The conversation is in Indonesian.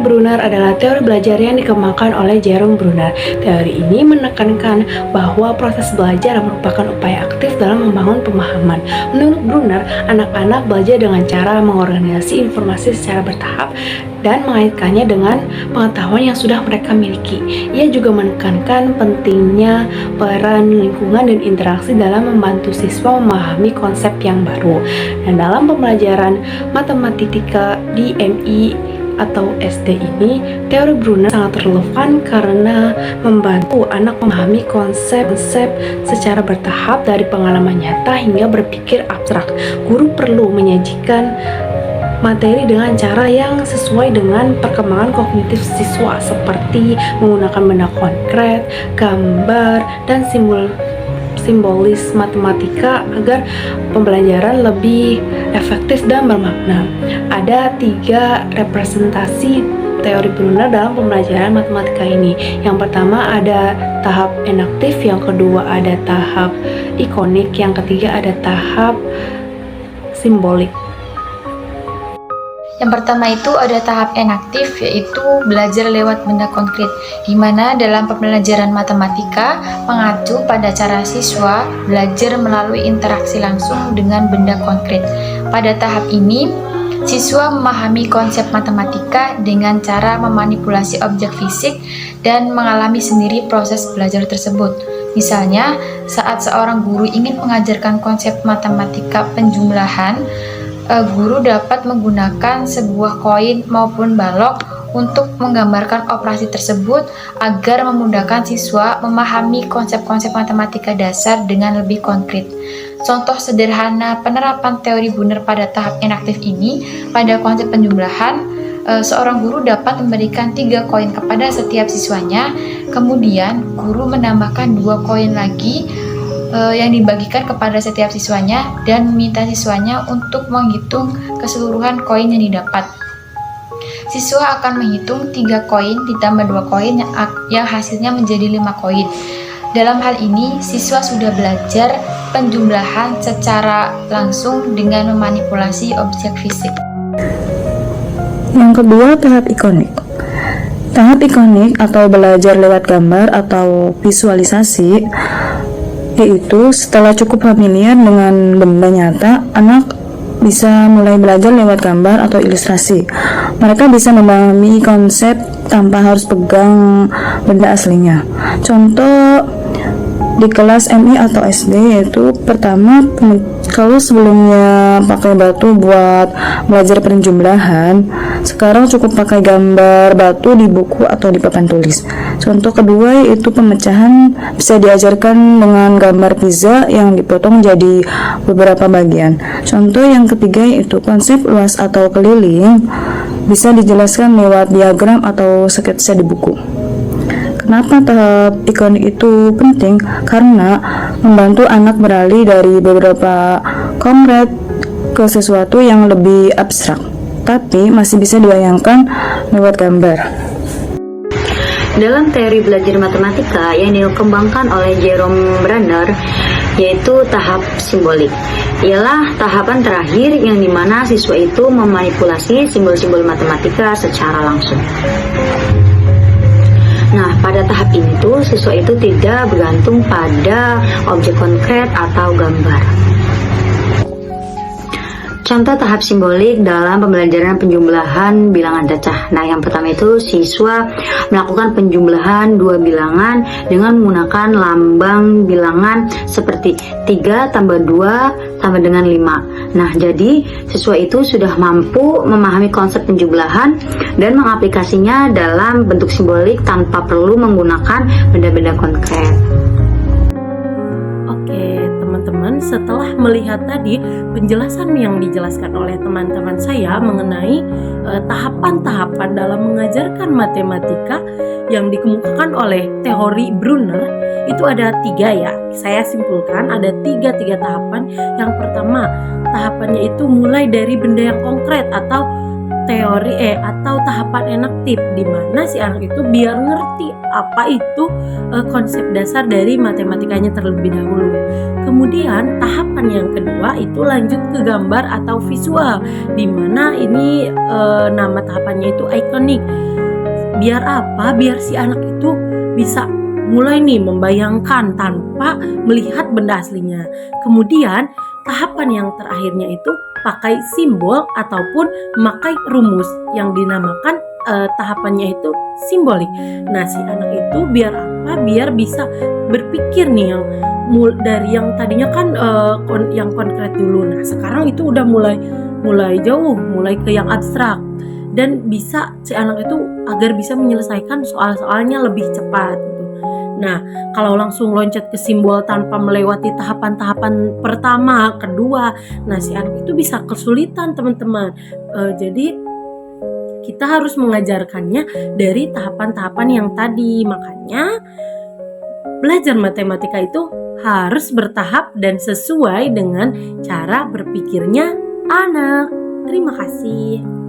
Brunner adalah teori belajar yang dikembangkan oleh Jerome Brunner. Teori ini menekankan bahwa proses belajar merupakan upaya aktif dalam membangun pemahaman. Menurut Brunner, anak-anak belajar dengan cara mengorganisasi informasi secara bertahap dan mengaitkannya dengan pengetahuan yang sudah mereka miliki. Ia juga menekankan pentingnya peran lingkungan dan interaksi dalam membantu siswa memahami konsep yang baru. Dan dalam pembelajaran matematika di MI atau SD ini, teori Brunner sangat relevan karena membantu anak memahami konsep-konsep secara bertahap dari pengalaman nyata hingga berpikir abstrak. Guru perlu menyajikan materi dengan cara yang sesuai dengan perkembangan kognitif siswa, seperti menggunakan benda konkret, gambar, dan simbolis matematika agar pembelajaran lebih efektif dan bermakna. Ada 3 representasi teori Brunner dalam pembelajaran matematika ini. Yang pertama ada tahap enaktif, yang kedua ada tahap ikonik, yang ketiga ada tahap simbolik. Yang pertama itu ada tahap enaktif, yaitu belajar lewat benda konkret, di mana dalam pembelajaran matematika mengacu pada cara siswa belajar melalui interaksi langsung dengan benda konkret. Pada tahap ini, siswa memahami konsep matematika dengan cara memanipulasi objek fisik dan mengalami sendiri proses belajar tersebut. Misalnya, saat seorang guru ingin mengajarkan konsep matematika penjumlahan, guru dapat menggunakan sebuah koin maupun balok untuk menggambarkan operasi tersebut agar memudahkan siswa memahami konsep-konsep matematika dasar dengan lebih konkret. Contoh sederhana penerapan teori Brunner pada tahap enaktif ini, pada konsep penjumlahan, seorang guru dapat memberikan 3 koin kepada setiap siswanya, kemudian guru menambahkan 2 koin lagi yang dibagikan kepada setiap siswanya dan meminta siswanya untuk menghitung keseluruhan koin yang didapat. Siswa akan menghitung 3 koin ditambah 2 koin yang hasilnya menjadi 5 koin. Dalam hal ini, siswa sudah belajar penjumlahan secara langsung dengan memanipulasi objek fisik. Yang kedua, tahap ikonik. Tahap ikonik atau belajar lewat gambar atau visualisasi, yaitu setelah cukup familiar dengan benda nyata, anak bisa mulai belajar lewat gambar atau ilustrasi. Mereka bisa memahami konsep tanpa harus pegang benda aslinya. Contoh di kelas MI atau SD, yaitu pertama, kalau sebelumnya pakai batu buat belajar penjumlahan, sekarang cukup pakai gambar batu di buku atau di papan tulis. Contoh kedua yaitu pemecahan, bisa diajarkan dengan gambar pizza yang dipotong jadi beberapa bagian. Contoh yang ketiga yaitu konsep luas atau keliling, bisa dijelaskan lewat diagram atau sketsa di buku. Kenapa tahap ikonik itu penting? Karena membantu anak beralih dari beberapa konkret ke sesuatu yang lebih abstrak, tapi masih bisa dibayangkan lewat gambar. Dalam teori belajar matematika yang dikembangkan oleh Jerome Brunner, yaitu tahap simbolik, ialah tahapan terakhir yang dimana siswa itu memanipulasi simbol-simbol matematika secara langsung. Nah, pada tahap ini tuh siswa itu tidak bergantung pada objek konkret atau gambar. Contoh tahap simbolik dalam pembelajaran penjumlahan bilangan cacah. Nah, yang pertama itu siswa melakukan penjumlahan 2 bilangan dengan menggunakan lambang bilangan seperti 3 tambah 2 tambah dengan 5. Nah, jadi siswa itu sudah mampu memahami konsep penjumlahan dan mengaplikasinya dalam bentuk simbolik tanpa perlu menggunakan benda-benda konkret. Teman-teman, setelah melihat tadi penjelasan yang dijelaskan oleh teman-teman saya mengenai tahapan-tahapan dalam mengajarkan matematika yang dikemukakan oleh teori Brunner, itu ada 3 ya. Saya simpulkan ada 3 tahapan. Yang pertama, tahapannya itu mulai dari benda yang konkret atau teori atau tahapan enaktif, di mana si anak itu biar ngerti apa itu konsep dasar dari matematikanya terlebih dahulu. Kemudian tahapan yang kedua itu lanjut ke gambar atau visual, di mana ini nama tahapannya itu ikonik. Biar apa? Biar si anak itu bisa mulai nih membayangkan tanpa melihat benda aslinya. Kemudian tahapan yang terakhirnya itu pakai simbol ataupun memakai rumus yang dinamakan tahapannya itu simbolik. Nah, si anak itu biar apa? Biar bisa berpikir nih yang dari yang tadinya kan yang konkret dulu. Nah, sekarang itu udah mulai jauh, mulai ke yang abstrak, dan bisa si anak itu agar bisa menyelesaikan soal-soalnya lebih cepat gitu. Nah, kalau langsung loncat ke simbol tanpa melewati tahapan-tahapan pertama, kedua, nah si anak itu bisa kesulitan, teman-teman. Jadi kita harus mengajarkannya dari tahapan-tahapan yang tadi. Makanya belajar matematika itu harus bertahap dan sesuai dengan cara berpikirnya anak. Terima kasih.